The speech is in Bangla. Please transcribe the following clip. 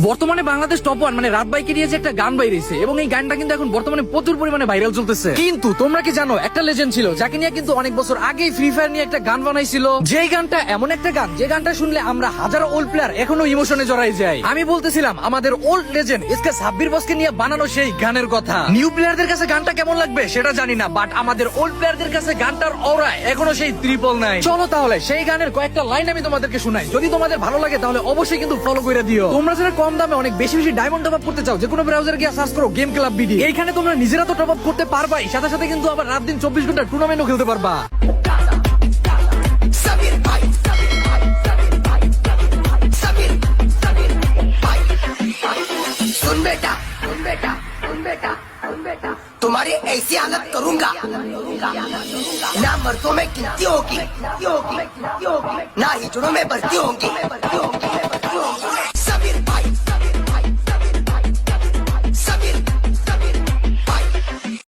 বর্তমানে বাংলাদেশ টপ ওয়ান মানে রাত বাইকে নিয়ে যে একটা গান বাইরেছে এবং এই গানটা কিন্তু এখন বর্তমানে প্রচুর পরিমাণে ভাইরাল চলতেছে। কিন্তু তোমরা কি জানো একটা লেজেন্ড ছিল যাকে নিয়ে কিন্তু অনেক বছর আগেই ফ্রি ফায়ার নিয়ে একটা গান বানাইছিল। যে গানটা এমন একটা গান যে গানটা শুনলে আমরা হাজারো ওল্ড প্লেয়ার এখনো ইমোশনে জড়াই যাই। আমি বলতেছিলাম আমাদের ওল্ড লেজেন্ড এসকে সাব্বির বসকে নিয়ে বানানো সেই গানের কথা। নিউ প্লেয়ারদের কাছে গানটা কেমন লাগবে সেটা জানি না, বাট আমাদের ওল্ড প্লেয়ারদের কাছে গানটার অরা এখনো সেই 999। চলো তাহলে সেই গানের কয়েকটা লাইন আমি তোমাদেরকে শোনাই, যদি তোমাদের ভালো লাগে তাহলে অবশ্যই কিন্তু ফলো করে দিও। তোমরা যারা কম দামে অনেক বেশি বেশি ডায়মন্ড টপ আপ করতে চাও, যে কোনো ব্রাউজারে গিয়ে সার্চ করো গেম ক্লাব বিডি। এইখানে তোমরা নিজেরা তো টপ আপ করতে পারবাই, সাথে সাথে কিন্তু আবার রাত দিন 24 ঘন্টা টুর্নামেন্টও খেলতে পারবা। सुन बेटा सुन बेटा सुन बेटा सुन बेटा तुम्हारी ऐसी हालत करूंगा ना मर्दों में गिनती होगी ना ही जुड़ों में भर्ती होंगी।